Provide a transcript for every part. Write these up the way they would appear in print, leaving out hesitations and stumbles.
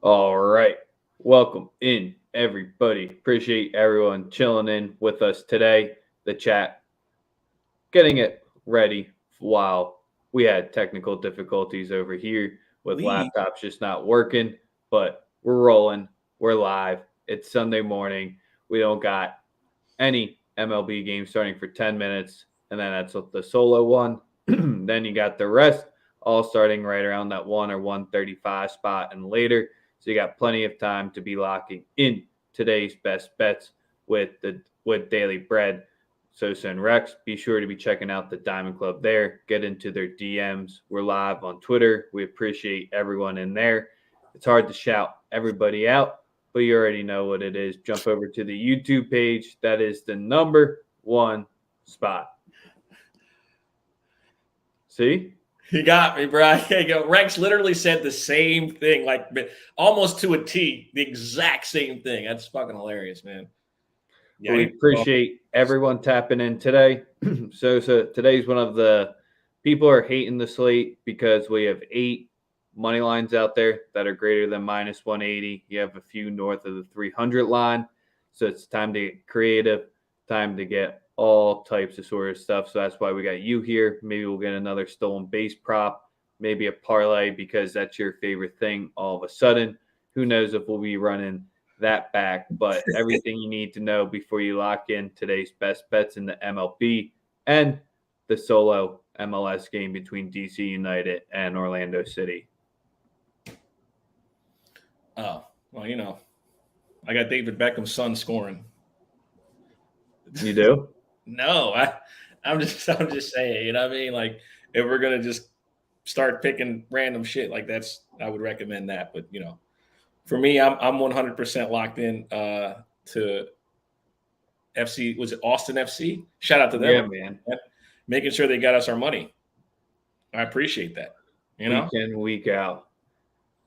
All right. Welcome in, everybody. Appreciate everyone chilling in with us today. The chat getting it ready while we had technical difficulties over here with Lee. laptops just not working, but we're rolling. We're live. It's Sunday morning. We don't got any MLB games starting for 10 minutes, and then that's the solo one. Then you got the rest all starting right around that 1 or 1:35 spot and later. So you got plenty of time to be locking in today's best bets with Daily Bread, Sosa and Rex. Be sure to be checking out the Diamond Club there. Get into their DMs. We're live on Twitter. We appreciate everyone in there. It's hard to shout everybody out, but you already know what it is. Jump over to the YouTube page. That is the number one spot. See? You got me, bro. Rex literally said the same thing, like almost to a T, the exact same thing. That's fucking hilarious, man. Yeah, we appreciate everyone tapping in today. So today's one of the people are hating the slate because we have 8 money lines out there that are greater than minus 180. You have a few north of the 300 line. So it's time to get creative, time to get all types of sort of stuff. So that's why we got you here. Maybe we'll get another stolen base prop, maybe a parlay because that's your favorite thing all of a sudden. Who knows if we'll be running that back, but everything you need to know before you lock in today's best bets in the MLB and the solo MLS game between DC United and Orlando City. Oh, well, I got David Beckham's son scoring. You do? No, I'm just saying, you know what I mean? Like, if we're gonna just start picking random shit like I would recommend that. But for me, I'm 100% locked in to FC. Was it Austin FC? Shout out to them, yeah, man. Making sure they got us our money. I appreciate that. Week in, week out.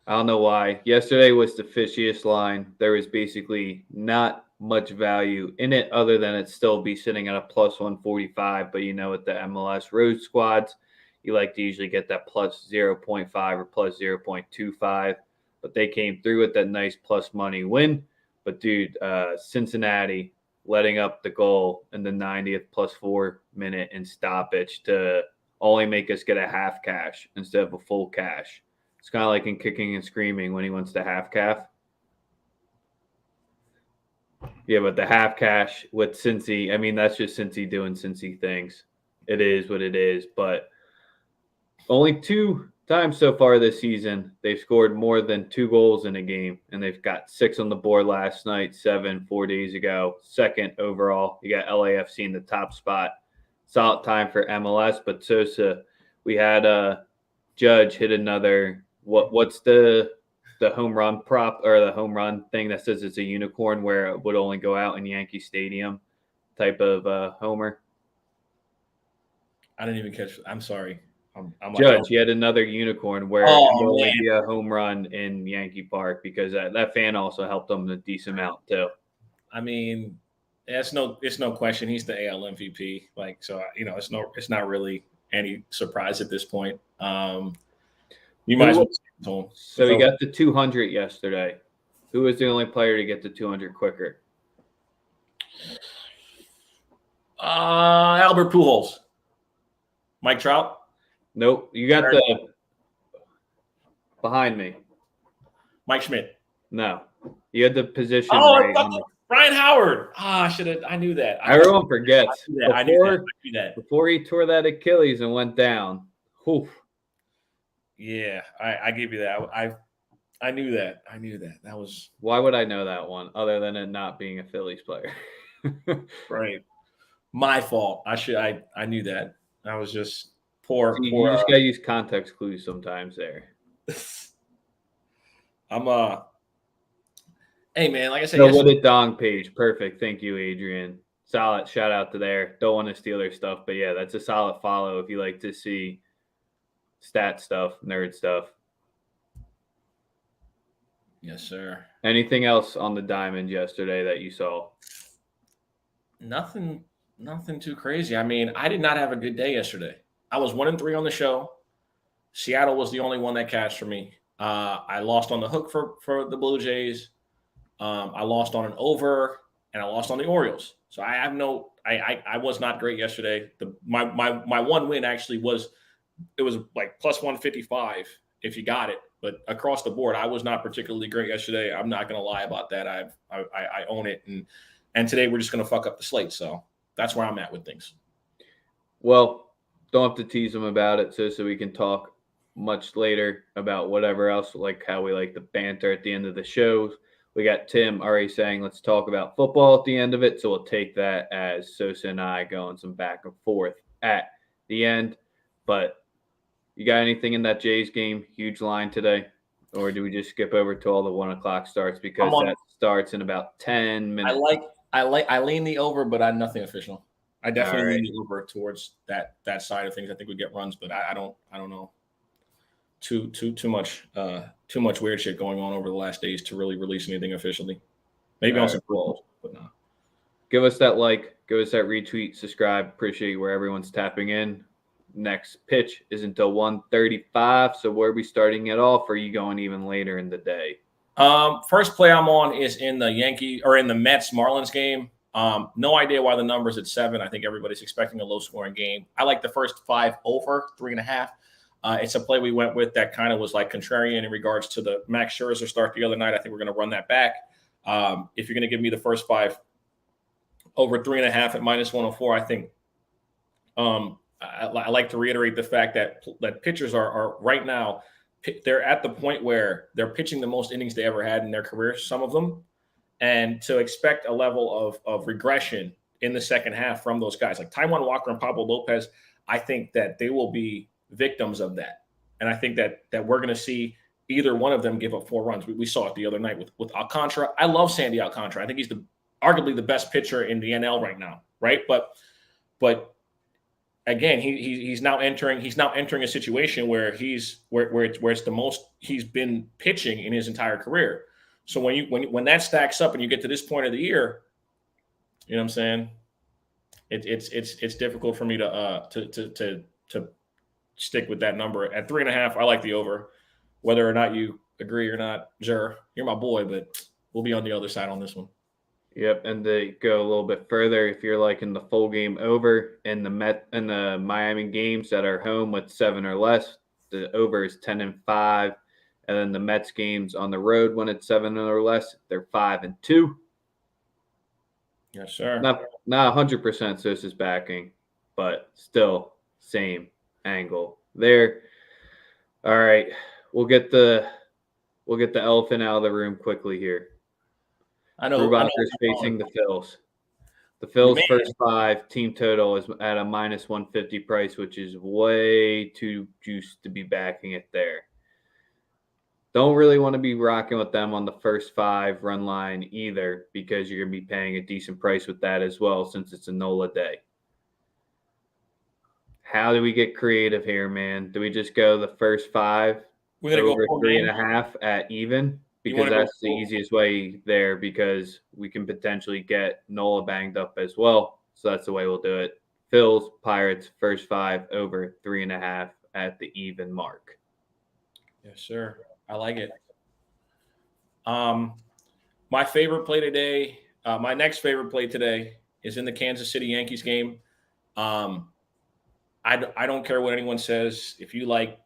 I don't know why. Yesterday was the fishiest line. There was basically not much value in it other than it still be sitting at a plus 145. But with the MLS road squads, you like to usually get that plus 0.5 or plus 0.25. But they came through with that nice plus money win. But, dude, Cincinnati letting up the goal in the 90th plus 4 minute in stoppage to only make us get a half cash instead of a full cash. It's kind of like in Kicking and Screaming when he wants the half calf. Yeah, but the half cash with Cincy, I mean, that's just Cincy doing Cincy things. It is what it is. But only 2 times so far this season, they've scored more than 2 goals in a game, and they've got 6 on the board last night, 7 4 days ago. Second overall, you got LAFC in the top spot. Solid time for MLS, but Sosa, we had Judge hit another. What's the home run prop or the home run thing that says it's a unicorn where it would only go out in Yankee Stadium type of homer? I didn't even catch. I'm sorry. I'm Judge, you had another unicorn where it would only be a home run in Yankee Park because that fan also helped them a decent amount too. I mean, it's no question. He's the AL MVP. Like, so it's not really any surprise at this point. You might as well to him. So he got the 200 yesterday. Who was the only player to get the 200 quicker? Albert Pujols. Mike Trout? Nope. You got the behind me. Mike Schmidt. No. You had the position right. Ryan Howard. I knew that. Everyone forgets. I knew that. Before he tore that Achilles and went down. Oof. Yeah, I gave you that. I knew that. That was. Why would I know that one other than it not being a Phillies player? Right. My fault. I knew that. I was just poor. You just gotta use context clues sometimes there. Hey man, like I said. So what a dong page. Perfect. Thank you, Adrian. Solid shout out to there. Don't want to steal their stuff, but yeah, that's a solid follow if you like to see stat stuff, nerd stuff. Yes, sir. Anything else on the diamond yesterday that you saw? Nothing too crazy. I mean, I did not have a good day yesterday. I was 1-3 on the show. Seattle was the only one that cashed for me. I lost on the hook for the Blue Jays. I lost on an over, and I lost on the Orioles. So I have no. I was not great yesterday. My one win actually was, it was like plus 155 if you got it. But across the board, I was not particularly great yesterday. I'm not going to lie about that. I own it, and today we're just going to fuck up the slate. So that's where I'm at with things. Well, don't have to tease them about it, so we can talk much later about whatever else, like how we like the banter at the end of the shows. We got Tim already saying, let's talk about football at the end of it. So we'll take that as Sosa and I going some back and forth at the end. But you got anything in that Jays game? Huge line today? Or do we just skip over to all the 1 o'clock starts, because that starts in about 10 minutes? I lean the over, but I'm nothing official. I definitely lean the over towards that side of things. I think we get runs, but I don't know. Too much weird shit going on over the last days to really release anything officially. Maybe on some balls, but no. Give us that like, give us that retweet, subscribe. Appreciate where everyone's tapping in. Next pitch is until 1:35. So where are we starting it off? Or are you going even later in the day? First play I'm on is in the Mets Marlins game. No idea why the number's at 7. I think everybody's expecting a low scoring game. I like the first 5 over 3.5. It's a play we went with that kind of was like contrarian in regards to the Max Scherzer start the other night. I think we're going to run that back. If you're going to give me the first 5 over 3.5 at minus 104, I think I like to reiterate the fact that pitchers are right now, they're at the point where they're pitching the most innings they ever had in their careers, some of them. And to expect a level of regression in the second half from those guys like Taijuan Walker and Pablo Lopez, I think that they will be victims of that. And I think that we're going to see either one of them give up 4 runs. We saw it the other night with Alcantara. I love Sandy Alcantara. I think he's arguably the best pitcher in the NL right now, right? But again, he's now entering a situation where it's the most he's been pitching in his entire career. So when that stacks up and you get to this point of the year, you know what I'm saying? It's difficult for me to stick with that number at 3.5. I like the over, whether or not you agree or not. Sure, you're my boy, but we'll be on the other side on this one. Yep, and to go a little bit further, if you're liking the full game over and the Miami games that are home with 7 or less, the over is 10-5, and then the Mets games on the road when it's 7 or less, they're 5-2. Yes, sir. Not 100% Sosa's backing, but still same angle there. All right, we'll get the elephant out of the room quickly here. I know. Brubacher's facing the Phils. The Phils' first 5 team total is at a minus 150 price, which is way too juiced to be backing it there. Don't really want to be rocking with them on the first 5 run line either, because you're going to be paying a decent price with that as well, since it's a NOLA day. How do we get creative here, man? Do we just go the first 5 We're over 3.5 at even? Because that's the easiest way there, because we can potentially get NOLA banged up as well. So that's the way we'll do it. Phils, Pirates, first 5 over 3.5 at the even mark. Yes, sir. I like it. My favorite play today, my next favorite play today is in the Kansas City Yankees game. I don't care what anyone says. If you like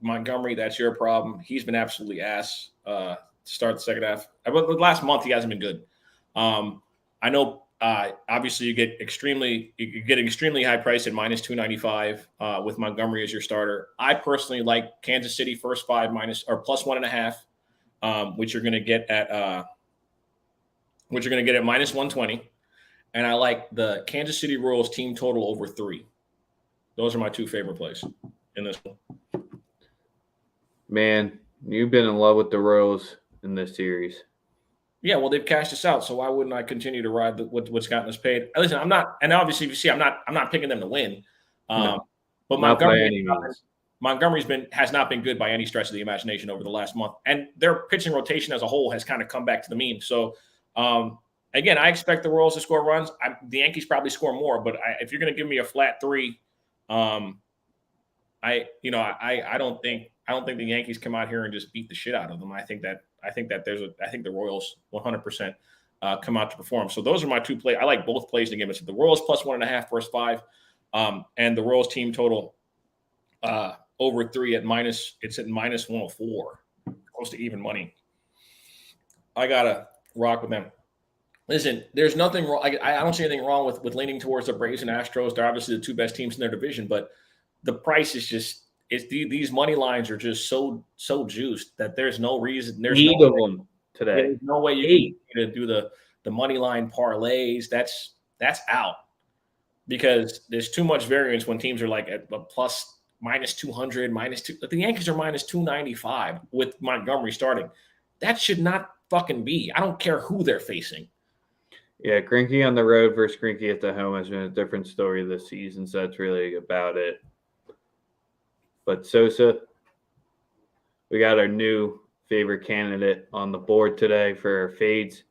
Montgomery, that's your problem. He's been absolutely ass to start the second half. But the last month, he hasn't been good. I know, obviously, you get extremely high price at minus 295 with Montgomery as your starter. I personally like Kansas City first 5 minus or plus 1.5, which you're going to get at minus 120. And I like the Kansas City Royals team total over 3. Those are my 2 favorite plays in this one. Man, you've been in love with the Royals in this series. Yeah, well, they've cashed us out, so why wouldn't I continue to ride what's gotten us paid? Listen, I'm not, and obviously, you see, I'm not picking them to win. No, but Montgomery's has not been good by any stretch of the imagination over the last month, and their pitching rotation as a whole has kind of come back to the mean. So, again, I expect the Royals to score runs. The Yankees probably score more, but if you're going to give me a flat 3, I don't think I don't think the Yankees come out here and just beat the shit out of them. I think that the Royals 100% come out to perform. So those are my two plays. I like both plays in the game. It's the Royals plus 1.5 first 5, and the Royals team total over 3 at minus. It's at minus 104, close to even money. I gotta rock with them. Listen, there's nothing wrong. I don't see anything wrong with leaning towards the Braves and Astros. They're obviously the two best teams in their division, but the price is just these money lines are just so juiced that there's no reason. There's Eight no of way, them today. there's no way you can do the money line parlays. That's out because there's too much variance when teams are like at a plus minus 200, minus 2. The Yankees are minus 295 with Montgomery starting. That should not fucking be. I don't care who they're facing. Yeah, Greinke on the road versus Greinke at the home has been a different story this season, so that's really about it. But Sosa, we got our new favorite candidate on the board today for our fades,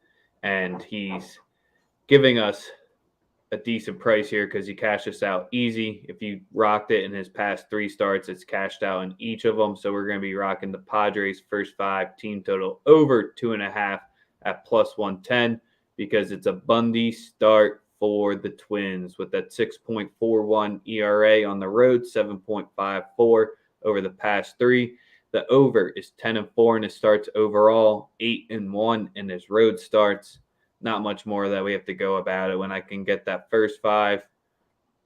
and he's giving us a decent price here because he cashed us out easy. If you rocked it in his past 3 starts, it's cashed out in each of them. So we're going to be rocking the Padres first 5 team total over 2.5 at plus 110 because it's a Bundy start for the Twins with that 6.41 ERA on the road, 7.54 over the past 3. The over is 10-4 in his starts overall, 8-1 in his road starts. Not much more that we have to go about it. When I can get that first 5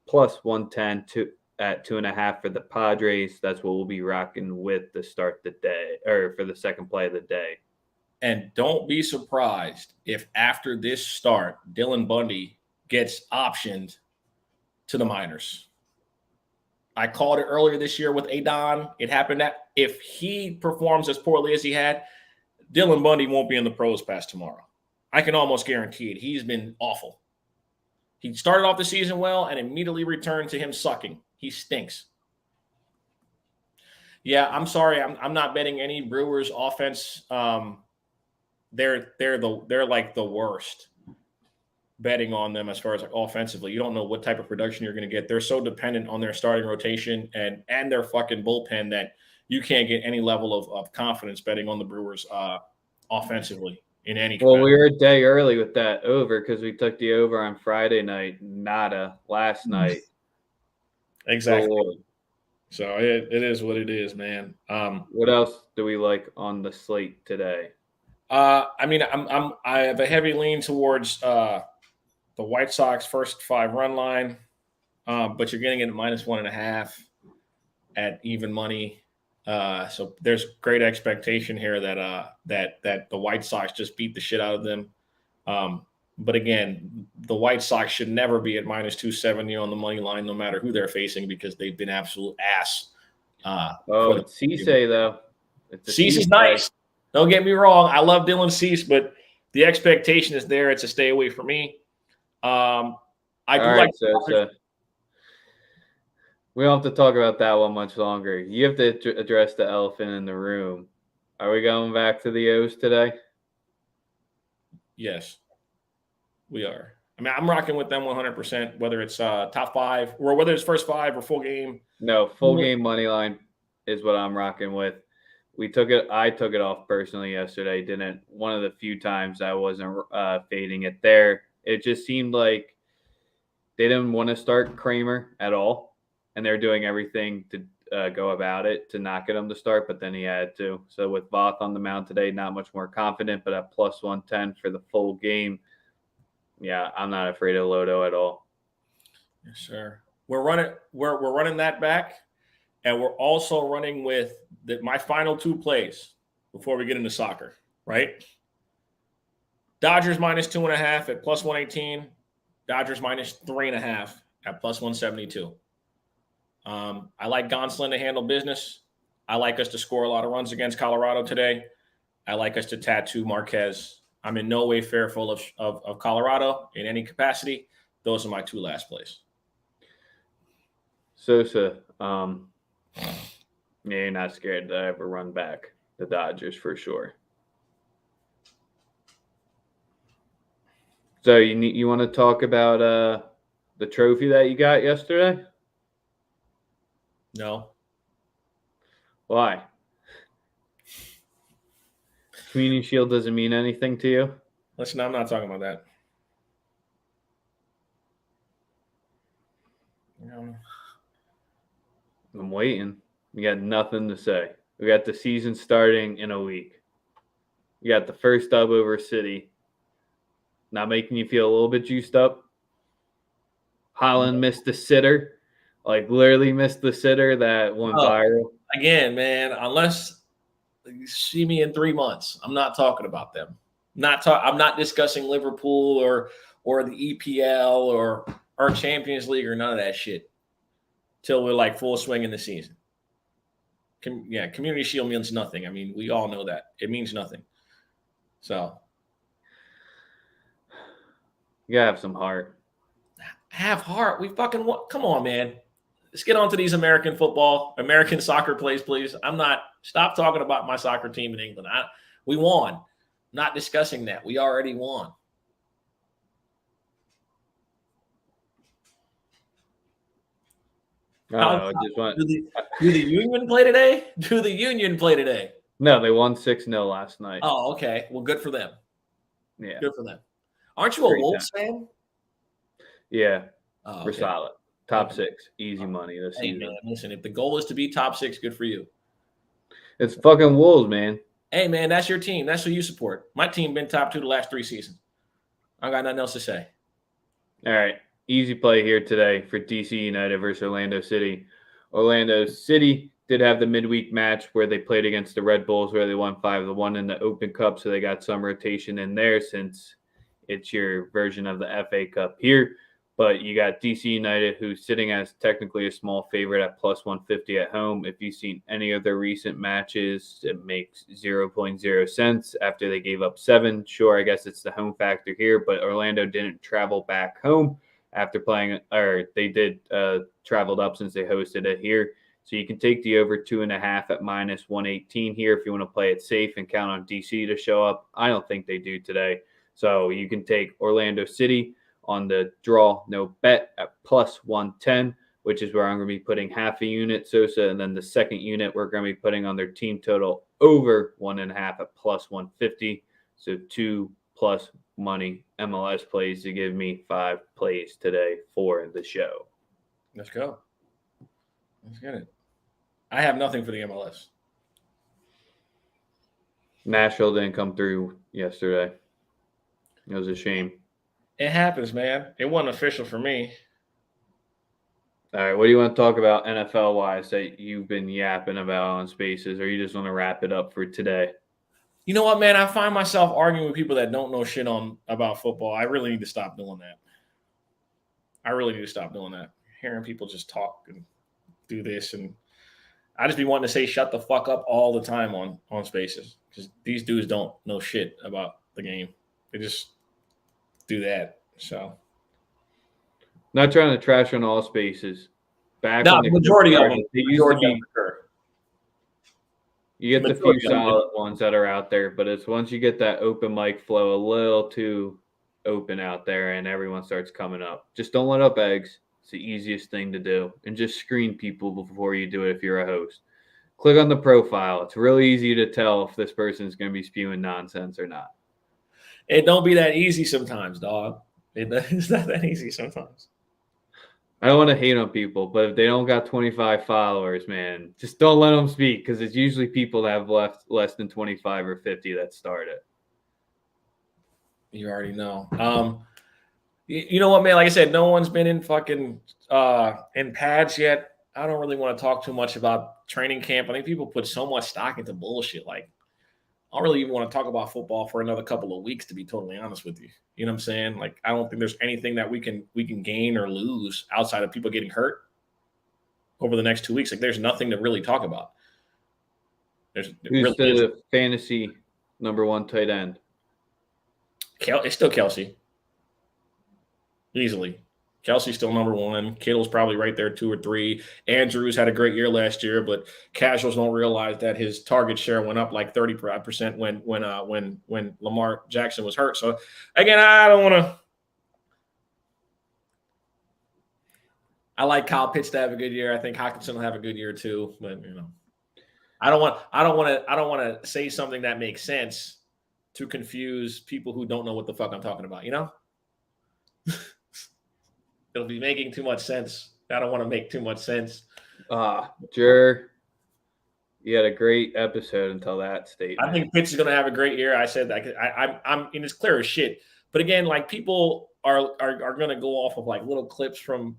plus 110 at 2.5 for the Padres, that's what we'll be rocking with to start the day or for the second play of the day. And don't be surprised if after this start, Dylan Bundy gets optioned to the minors. I called it earlier this year with Adon. It happened that if he performs as poorly as he had, Dylan Bundy won't be in the pros past tomorrow. I can almost guarantee it. He's been awful. He started off the season well and immediately returned to him sucking. He stinks. Yeah, I'm sorry. I'm not betting any Brewers offense. They're like the worst betting on them as far as like offensively. You don't know what type of production you're going to get. They're so dependent on their starting rotation and their fucking bullpen that you can't get any level of confidence betting on the Brewers offensively in any capacity. Well, we were a day early with that over because we took the over on Friday night, nada last night. Exactly. So it is what it is, man. What else do we like on the slate today? I mean, I have a heavy lean towards the White Sox first 5 run line, but you're getting it at minus 1.5 at even money. So there's great expectation here that the White Sox just beat the shit out of them. But again, the White Sox should never be at minus 270 on the money line, no matter who they're facing, because they've been absolute ass. It's Cease though. Cease is nice. Don't get me wrong. I love Dylan Cease, but the expectation is there. It's a stay away for me. So we don't have to talk about that one much longer. You have to address the elephant in the room. Are we going back to the O's today? Yes, we are. I mean, I'm rocking with them 100%, whether it's top 5 or whether it's first 5 or full game. No, full game money line is what I'm rocking with. I took it off personally yesterday. One of the few times I wasn't fading it there. It just seemed like they didn't want to start Kramer at all, and they're doing everything to go about it to not get him to start, but then he had to. So with Voth on the mound today, not much more confident, but at plus 110 for the full game, yeah, I'm not afraid of Loto at all. Yes, sir. We're running that back. And we're also running with my final 2 plays before we get into soccer, right? Dodgers minus 2.5 at plus 118. Dodgers minus 3.5 at plus 172. I like Gonsolin to handle business. I like us to score a lot of runs against Colorado today. I like us to tattoo Marquez. I'm in no way fearful of Colorado in any capacity. Those are my 2 last plays. Sosa, yeah, you're not scared to ever run back the Dodgers for sure. So you want to talk about the trophy that you got yesterday? No. Why? Community Shield doesn't mean anything to you? Listen, I'm not talking about that. I'm waiting. We got nothing to say. We got the season starting in a week. We got the first dub over City. Not making you feel a little bit juiced up? Holland missed the sitter. Like, literally missed the sitter that went viral. Again, man, unless you see me in 3 months, I'm not talking about them. I'm not discussing Liverpool or the EPL or our Champions League or none of that shit till we're like full swing in the season. Community Shield means nothing. I mean, we all know that. It means nothing. So you gotta have some heart. Have heart. We fucking want. Come on, man. Let's get on to these American soccer plays, please. Stop talking about my soccer team in England. We won. Not discussing that. We already won. Do the Union play today? Do the Union play today? No, they won 6-0 last night. Oh, okay. Well, good for them. Yeah. Good for them. Aren't you a Wolves fan? Yeah. Oh, okay. We're solid. Top 6. Easy money this season. Man, listen, if the goal is to be top 6, good for you. It's fucking Wolves, man. Hey, man, that's your team. That's who you support. My team been top 2 the last 3 seasons. I got nothing else to say. All right. Easy play here today for DC United versus Orlando City. Orlando City did have the midweek match where they played against the Red Bulls where they won 5-1 in the Open Cup, so they got some rotation in there since it's your version of the FA Cup here. But you got DC United, who's sitting as technically a small favorite at plus 150 at home. If you've seen any of their recent matches, it makes 0.0 sense after they gave up 7. Sure, I guess it's the home factor here, but Orlando didn't travel back home after playing, or they did traveled up since they hosted it here. So you can take the over 2.5 at minus 118 here if you want to play it safe and count on DC to show up. I don't think they do today. So you can take Orlando City on the draw, no bet at plus 110, which is where I'm going to be putting half a unit, Sosa, and then the second unit we're going to be putting on their team total over 1.5 at plus 150. So 2+ money MLS plays to give me 5 plays today for the show. Let's go. Let's get it. I have nothing for the MLS. Nashville didn't come through yesterday. It was a shame. It happens, man. It wasn't official for me. All right, what do you want to talk about NFL-wise that you've been yapping about on Spaces, or you just want to wrap it up for today? You know what, man? I find myself arguing with people that don't know shit about football. I really need to stop doing that. Hearing people just talk and do this, and I just be wanting to say shut the fuck up all the time on Spaces because these dudes don't know shit about the game. They just do that. So not trying to trash on all Spaces. Back on the majority of them. They used to be. You get the few solid ones that are out there, but it's once you get that open mic flow a little too open out there and everyone starts coming up. Just don't let up eggs. It's the easiest thing to do. And just screen people before you do it if you're a host. Click on the profile. It's really easy to tell if this person's going to be spewing nonsense or not. It don't be that easy sometimes, dog. It's not that easy sometimes. I don't want to hate on people, but if they don't got 25 followers, man, just don't let them speak because it's usually people that have less than 25 or 50 that start it. You already know. You know what, man? Like I said, no one's been in fucking in pads yet. I don't really want to talk too much about training camp. I think people put so much stock into bullshit. Like, I don't really even want to talk about football for another couple of weeks, to be totally honest with you. You know what I'm saying? Like, I don't think there's anything that we can gain or lose outside of people getting hurt over the next 2 weeks. Like, there's nothing to really talk about. Who's the fantasy number 1 tight end? It's still Kelsey. Easily. Kelsey's still number 1. Kittle's probably right there 2 or 3. Andrews had a great year last year, but casuals don't realize that his target share went up like 30% when Lamar Jackson was hurt. So again, I don't want to. I like Kyle Pitts to have a good year. I think Hockenson will have a good year too. But I don't want to say something that makes sense to confuse people who don't know what the fuck I'm talking about, you know? It'll be making too much sense. I don't want to make too much sense. Sure. You had a great episode until that statement. I think Pitts is going to have a great year. I said that I'm and it's clear as shit. But again, like people are going to go off of like little clips from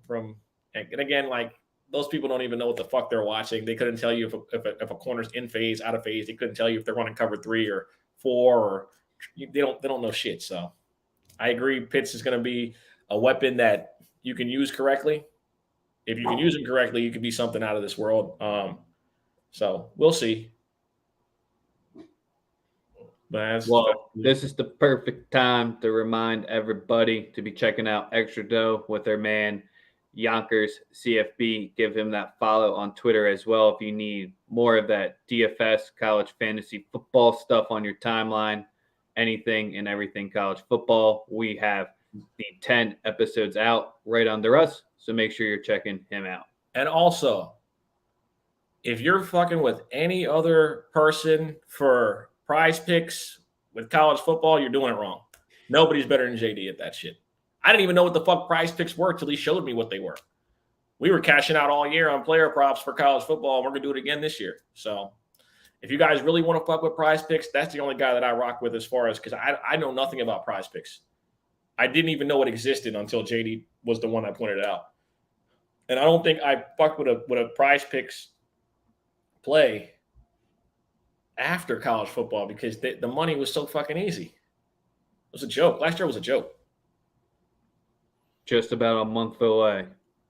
and again, like those people don't even know what the fuck they're watching. They couldn't tell you if a corner's in phase, out of phase. They couldn't tell you if they're running cover 3 or 4 or they don't know shit. So I agree. Pitts is going to be a weapon that you can use correctly. If you can use him correctly, you can be something out of this world. So we'll see. Well, this is the perfect time to remind everybody to be checking out Extra Dough with their man Yonkers CFB. Give him that follow on Twitter as well if you need more of that DFS college fantasy football stuff on your timeline. Anything and everything college football. We have the 10 episodes out right under us, so make sure you're checking him out. And also, if you're fucking with any other person for prize picks with college football, you're doing it wrong. Nobody's better than JD at that shit. I didn't even know what the fuck prize picks were till he showed me what they were. We were cashing out all year on player props for college football, and we're going to do it again this year. So if you guys really want to fuck with prize picks, that's the only guy that I rock with as far as because I know nothing about prize picks. I didn't even know it existed until JD was the one that pointed it out. And I don't think I fucked with a prize picks play after college football because the money was so fucking easy. It was a joke. Last year was a joke. Just about a month away.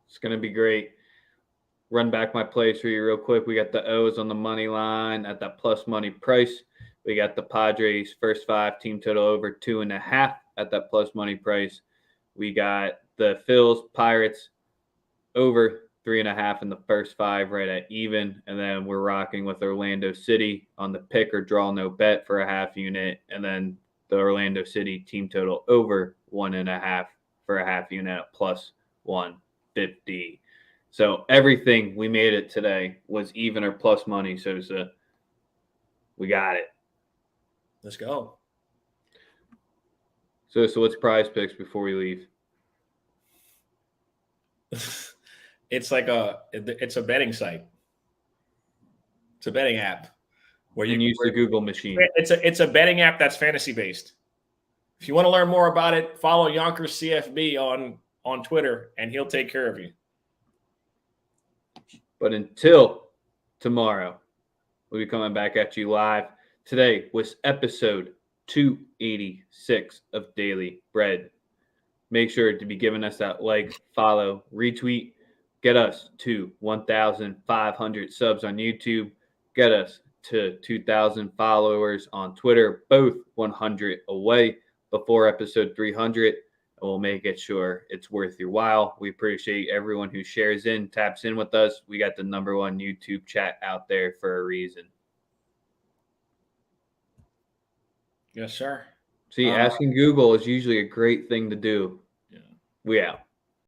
It's going to be great. Run back my plays for you real quick. We got the O's on the money line at that plus money price. We got the Padres first 5 team total over 2.5 at that plus money price. We got the Phils Pirates over 3.5 in the first 5 right at even. And then we're rocking with Orlando City on the pick or draw no bet for a half unit. And then the Orlando City team total over 1.5 for a half unit at plus 150. So everything we made it today was even or plus money. So we got it. Let's go. So what's prize picks before we leave? It's a betting site. It's a betting app where you use the Google machine. It's a betting app that's fantasy based. If you want to learn more about it, follow Yonkers CFB on Twitter, and he'll take care of you. But until tomorrow, we'll be coming back at you live. Today was episode 286 of Daily Bread. Make sure to be giving us that like, follow, retweet. Get us to 1,500 subs on YouTube. Get us to 2,000 followers on Twitter. Both 100 away before episode 300. And we'll make it sure it's worth your while. We appreciate everyone who shares in, taps in with us. We got the #1 YouTube chat out there for a reason. Yes, sir. See, asking Google is usually a great thing to do. Yeah. We out.